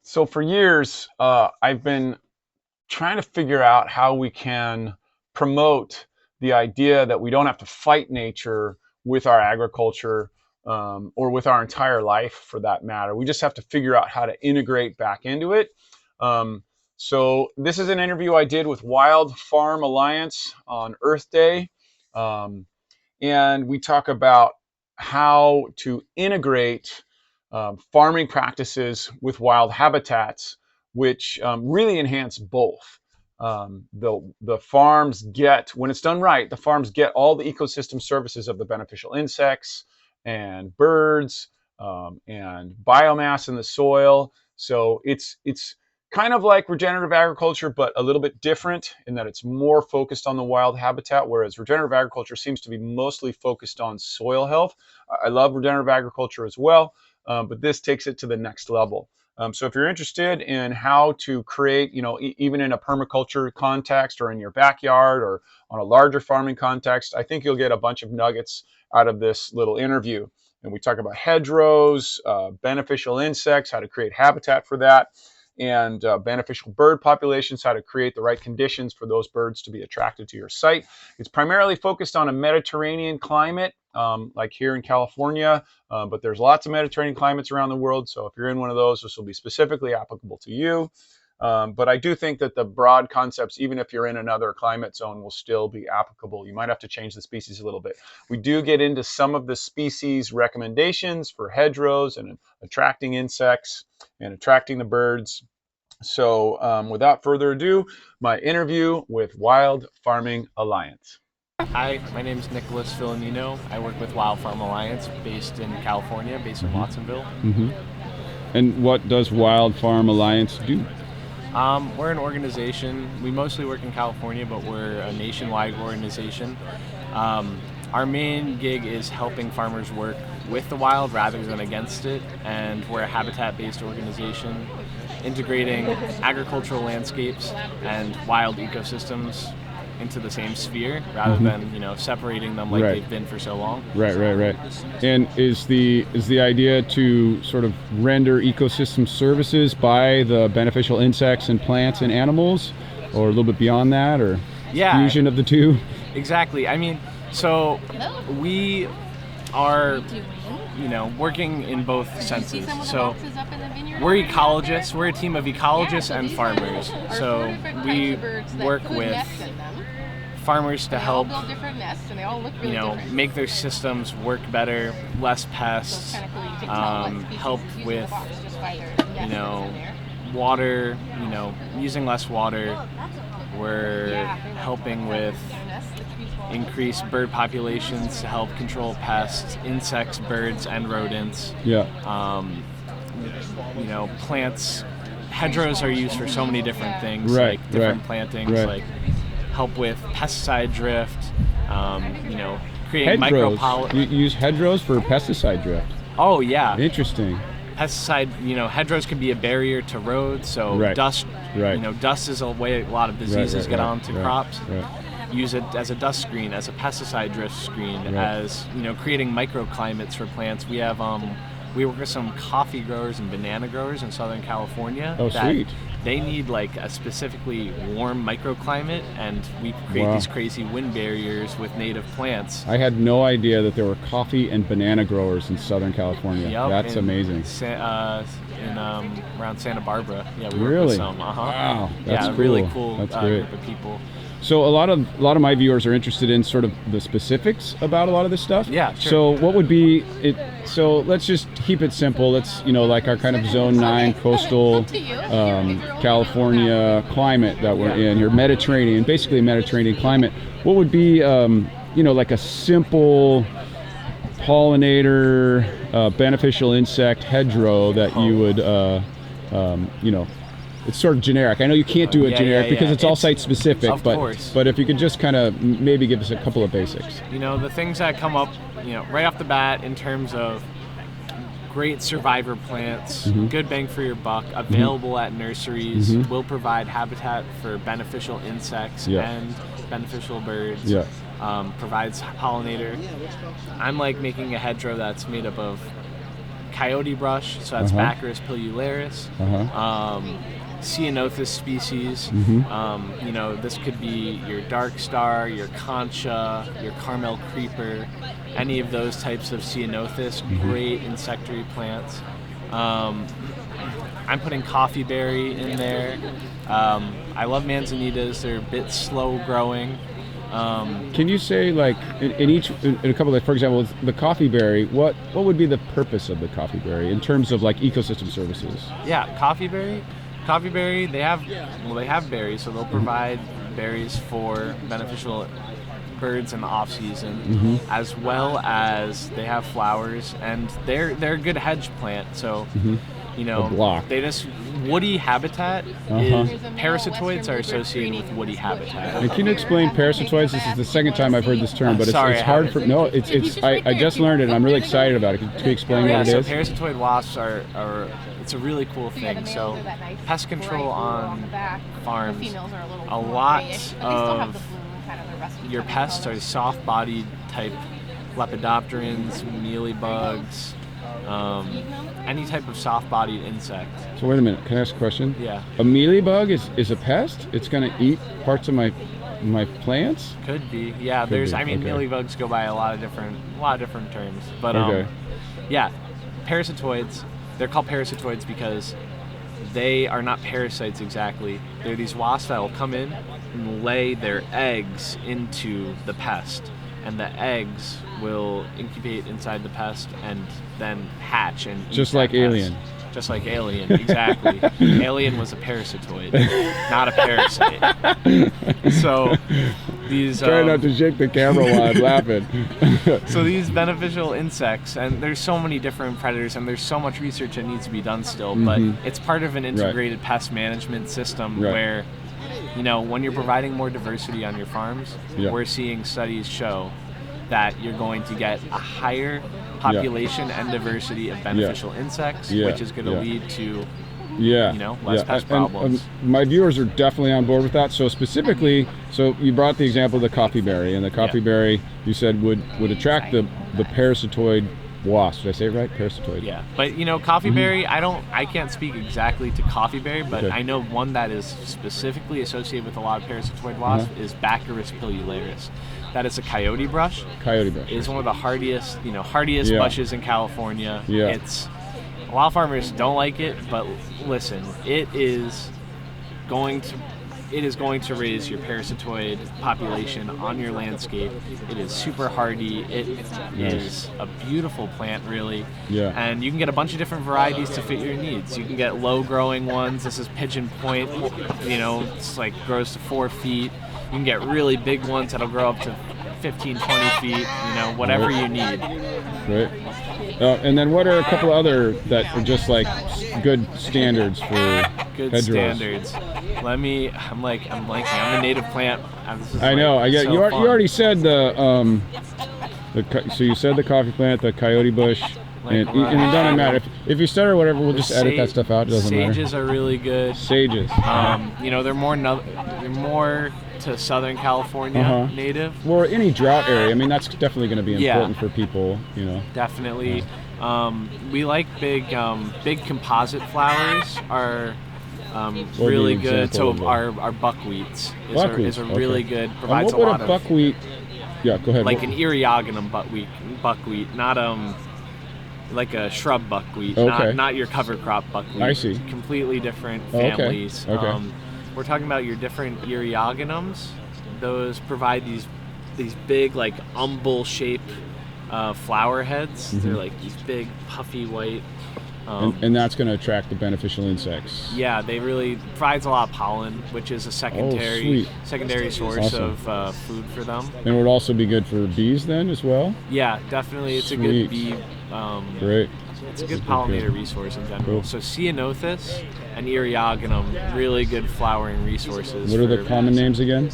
So for years, I've been trying to figure out how we can promote the idea that we don't have to fight nature with our agriculture, or with our entire life for that matter. We just have to figure out how to integrate back into it. Um, so this is an interview I did with Wild Farm Alliance on Earth Day. Um, and we talk about how to integrate farming practices with wild habitats, which really enhance both. The farms get, when it's done right, the farms get all the ecosystem services of the beneficial insects and birds, and biomass in the soil. So it's kind of like regenerative agriculture, but a little bit different in that it's more focused on the wild habitat, whereas regenerative agriculture seems to be mostly focused on soil health. I love regenerative agriculture as well, but this takes it to the next level. So if you're interested in how to create, even in a permaculture context or in your backyard or on a larger farming context, I think you'll get a bunch of nuggets out of this little interview. And we talk about hedgerows, beneficial insects, how to create habitat for that, and beneficial bird populations, how to create the right conditions for those birds to be attracted to your site. It's primarily focused on a Mediterranean climate, like here in California, but there's lots of Mediterranean climates around the world. So if you're in one of those, this will be specifically applicable to you. But I do think that the broad concepts, even if you're in another climate zone, will still be applicable. You might have to change the species a little bit. We do get into some of the species recommendations for hedgerows and attracting insects and attracting the birds. So without further ado, my interview with Wild Farming Alliance. Hi, my name is Nicholas Filomeno. I work with Wild Farm Alliance based in California, based in Watsonville. Mm-hmm. And what does Wild Farm Alliance do? We're an organization. We mostly work in California, but we're a nationwide organization. Our main gig is helping farmers work with the wild rather than against it, and we're a habitat-based organization integrating agricultural landscapes and wild ecosystems into the same sphere rather than separating them like they've been for so long. Right. And is the idea to sort of render ecosystem services by the beneficial insects and plants and animals, or a little bit beyond that, or fusion of the two? Exactly. I mean, so we are working in both senses. So we're ecologists. We're a team of ecologists and farmers. So we work with farmers to help make their systems work better, less pests, help with water, using less water. We're helping with increased bird populations to help control pests, insects, birds, and rodents. Plants, hedgerows are used for so many different things, like different plantings, like help with pesticide drift, creating micropollinators. You use hedgerows for pesticide drift? Oh yeah. Interesting. Pesticide, hedgerows can be a barrier to roads, so dust, dust is a way a lot of diseases get onto crops. Use it as a dust screen, as a pesticide drift screen, as creating microclimates for plants. We have we work with some coffee growers and banana growers in Southern California. Oh, sweet. They need like a specifically warm microclimate, and we create these crazy wind barriers with native plants. I had no idea that there were coffee and banana growers in Southern California. Yep, that's amazing. Around Santa Barbara. Yeah, we really? work with some. Wow, that's cool. Really cool that's great. group of people. So a lot of my viewers are interested in sort of the specifics about a lot of this stuff. Yeah, sure. So what would be it? So let's just keep it simple. Let's like our kind of Zone 9 coastal California climate that we're in here, Mediterranean, basically a Mediterranean climate. What would be like a simple pollinator, beneficial insect hedgerow that you would it's sort of generic. I know you can't do it generic because it's all site specific, but if you could just kind of maybe give us a couple of basics. The things that come up, right off the bat in terms of great survivor plants, good bang for your buck, available at nurseries, will provide habitat for beneficial insects and beneficial birds, provides pollinator. I'm like making a hedgerow that's made up of coyote brush, so that's Baccharis pilularis. Ceanothus species. You know, this could be your dark star, your concha, your Carmel creeper, any of those types of Ceanothus, great insectary plants. I'm putting coffee berry in there. I love manzanitas. They're a bit slow growing. Can you say, like, in a couple of, for example, with the coffee berry, what would be the purpose of the coffee berry in terms of like ecosystem services? Yeah, coffee berry, they have berries, so they'll provide berries for beneficial birds in the off season, as well as they have flowers, and they're a good hedge plant. So you know, they just woody habitat. Parasitoids are associated with woody habitat. And can you explain parasitoids? This is the second time I've heard this term, but it's hard for I just learned it and I'm really excited about it. Can you explain what it is? So parasitoid wasps are it's a really cool thing. So pest control on farms, a lot of your pests are soft-bodied type lepidopterans, mealybugs, any type of soft-bodied insect. So wait a minute, can I ask a question? Yeah. A mealybug is a pest? It's going to eat parts of my plants? Could be. Yeah. Mealybugs go by a lot of different terms. But yeah, parasitoids. They're called parasitoids because they are not parasites exactly. They're these wasps that will come in and lay their eggs into the pest, and the eggs will incubate inside the pest and then hatch and eat just like Alien. Just like Alien, exactly. Alien was a parasitoid, not a parasite. So these try not to shake the camera while I'm laughing. So these beneficial insects, and there's so many different predators, and there's so much research that needs to be done still, but it's part of an integrated pest management system where, you know, when you're providing more diversity on your farms, we're seeing studies show that you're going to get a higher population and diversity of beneficial insects, which is going to lead to less pest problems. My viewers are definitely on board with that. So specifically, so you brought the example of the coffee berry, and the coffee berry you said would attract the parasitoid wasp. Did I say it right? Parasitoid. Yeah, but you know, coffee berry, I can't speak exactly to coffee berry, but I know one that is specifically associated with a lot of parasitoid wasps is Baccharis pilularis. That is a coyote brush. Coyote brush. It's one of the hardiest bushes in California. It's a lot of farmers don't like it, but listen, it is going to raise your parasitoid population on your landscape. It is super hardy. It is a beautiful plant, really. And you can get a bunch of different varieties to fit your needs. You can get low-growing ones. This is pigeon point. You know, it's like grows to 4 feet. You can get really big ones that'll grow up to 15, 20 feet, you know, whatever you need. Right. And then what are a couple other that are just like good standards for hedgerows? Standards. I'm blanking. I'm a native plant. I know. I get you already said so you said the coffee plant, the coyote bush, and it doesn't matter if you stutter or whatever. We'll just edit that stuff out. It doesn't matter. Sages are really good. Sages. You know, they're more to Southern California native. Well, any drought area. I mean, that's definitely going to be important for people. You know. Definitely. We like big composite flowers are really good. So our buckwheats is a really good. Provides a lot of buckwheat. Yeah, go ahead. Like an Eriogonum buckwheat, not like a shrub buckwheat, not your cover crop buckwheat. I see. Completely different families. Okay. We're talking about your different Eriogonums. Those provide these big, like, umbel-shaped flower heads. They're like these big, puffy white. And that's going to attract the beneficial insects. Yeah, they really provides a lot of pollen, which is a secondary source of food for them. And it would also be good for bees then as well? Yeah, definitely. It's a good bee. Great. It's a good pollinator resource in general. Cool. So Ceanothus and Eriogonum, really good flowering resources. What are the common names again?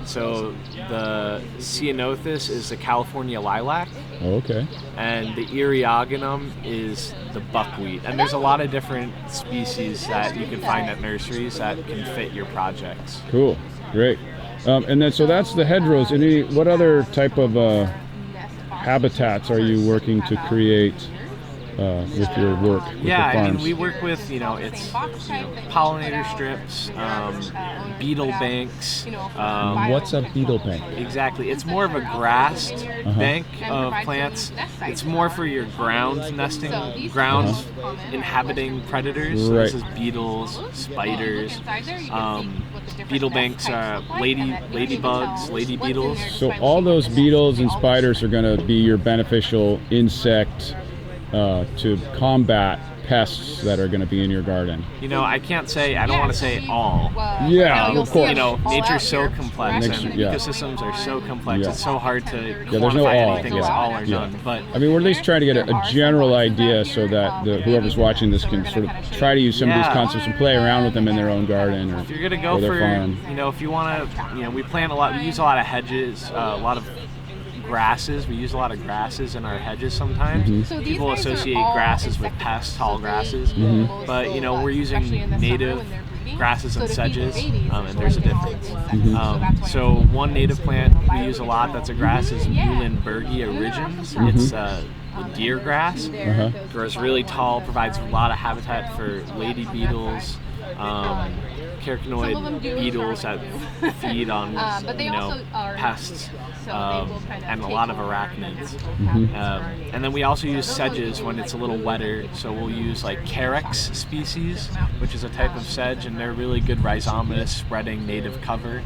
So the Ceanothus is the California lilac. Oh, okay. And the Eriogonum is the buckwheat. And there's a lot of different species that you can find at nurseries that can fit your projects. Cool. Great. And then, so that's the hedgerows. What other type of habitats are you working to create with your work? With Yeah, the I farms? mean, we work with, it's pollinator strips, beetle banks. What's a beetle bank? Exactly. It's more of a grassed bank of plants. It's more for your ground nesting, ground inhabiting predators. So Right. this is beetles, spiders. Beetle banks are ladybugs, lady beetles. So all those beetles and spiders are going to be your beneficial insect to combat pests that are going to be in your garden. I can't say, I don't want to say all. Yeah, of course. Nature's so complex, and yeah. ecosystems are so complex. Yeah. It's so hard to there's quantify no all. anything as all or none. But I mean, we're at least trying to get a general idea so that whoever's watching this can sort of try to use some of these concepts and play around with them in their own garden or if you're gonna go their for, farm. if you want to, we plant a lot. We use a lot of hedges, a lot of grasses. We use a lot of grasses in our hedges sometimes. So People associate grasses with pests, tall grasses, but we're using native grasses and sedges, and there's a difference. So one native plant we use a lot that's a grass is Muhlenbergia origens. It's the deer grass. Grows really tall, provides a lot of habitat for lady beetles, carcinoid beetles that feed on pests, and a lot of arachnids. And then we also use sedges when it's a little wetter, so we'll use like Carex species, which is a type of sedge, and they're really good rhizomatous spreading native cover.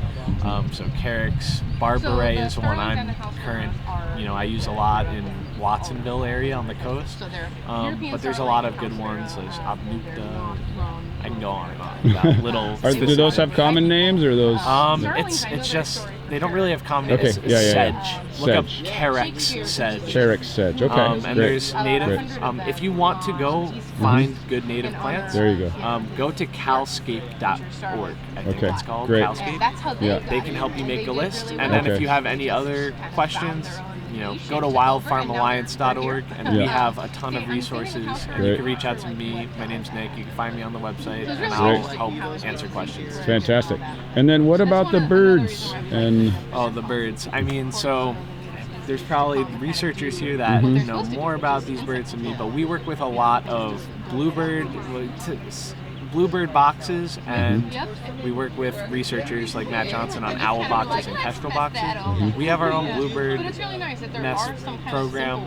So Carex, Barbary is the one I'm current, I use a lot in Watsonville area on the coast. But there's a lot of good ones. There's Abnupta. I can go on and on about little. Do those have common names or those? It's just they don't really have common names. Okay, It's sedge. yeah. Look up Sedge. Carex sedge. Carex sedge. Okay. And great. there's native. Great. If you want to go find good native plants, There you go. Go to calscape.org. I think Okay, it's called great. Calscape. Yeah. They can help you make a list, and then if Okay. you have any other questions, go to wildfarmalliance.org, and we Yeah. have a ton of resources. And Great. you can reach out to me. My name's Nick. You can find me on the website, and I'll help answer questions. Fantastic. And then what about the birds? And Oh, the birds. I mean, so there's probably researchers here that know more about these birds than me, but we work with a lot of bluebird boxes, and we work with researchers like Matt Johnson on owl boxes and kestrel boxes. We have our own bluebird nest program.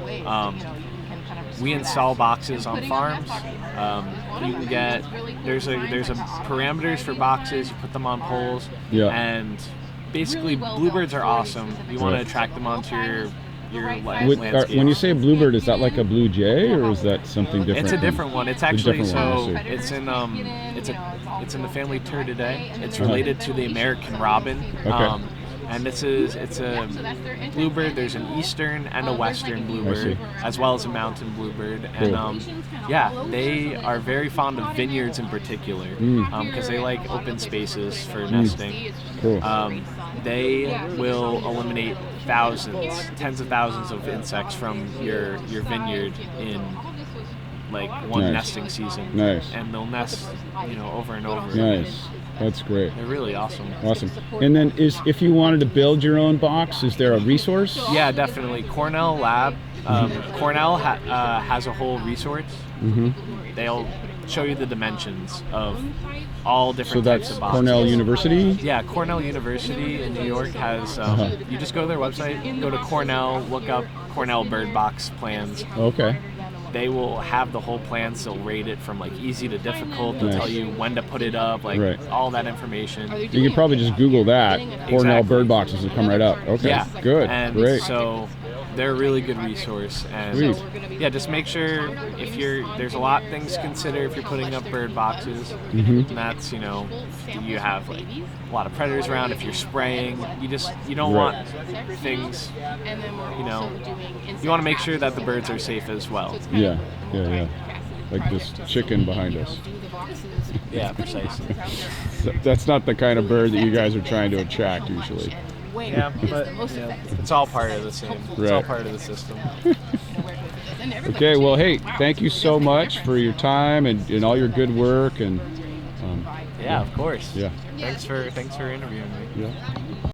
We install boxes on farms. You can get there's a parameters for boxes. You put them on poles, and basically bluebirds are awesome. You want to attract them onto your landscape. when you say bluebird, is that like a blue jay or is that something different? It's a different one. It's actually different one, I see. it's in the family Turdidae. It's related to the American robin. Okay. And it's a bluebird. There's an eastern and a western bluebird, see. as well as a mountain bluebird. Cool. And they are very fond of vineyards in particular, because they like open spaces for nesting. Cool. They will eliminate thousands, tens of thousands of insects from your vineyard in like one Nice. nesting season. Nice. And they'll nest, over and over. Nice. That's great. They're really awesome. Awesome. And then if you wanted to build your own box, is there a resource? Yeah, definitely. Cornell Lab. Cornell has a whole resource. They'll show you the dimensions of all So different that's types of boxes. Cornell University? Yeah, Cornell University in New York has. You just go to their website, go to Cornell, look up Cornell bird box plans. Okay. They will have the whole plan. So they'll rate it from like easy to difficult. They'll Nice. tell you when to put it up, like Right. all that information. You could probably just Google that, Cornell Exactly. bird boxes, and come right up. Okay. Yeah, Good. And Great. so they're a really good resource. And Sweet. yeah, just make sure there's a lot of things to consider if you're putting up bird boxes. Mm-hmm. And that's, you have like a lot of predators around. If you're spraying, you don't Right. want things, you want to make sure that the birds are safe as well. Yeah. Like this chicken behind us. Yeah, precisely. That's not the kind of bird that you guys are trying to attract usually. Yeah, but it's all part of the same. It's all Right. part of the system. Okay, well, hey, thank you so much for your time and all your good work. And Yeah, of course. yeah. Thanks for interviewing me. Yeah.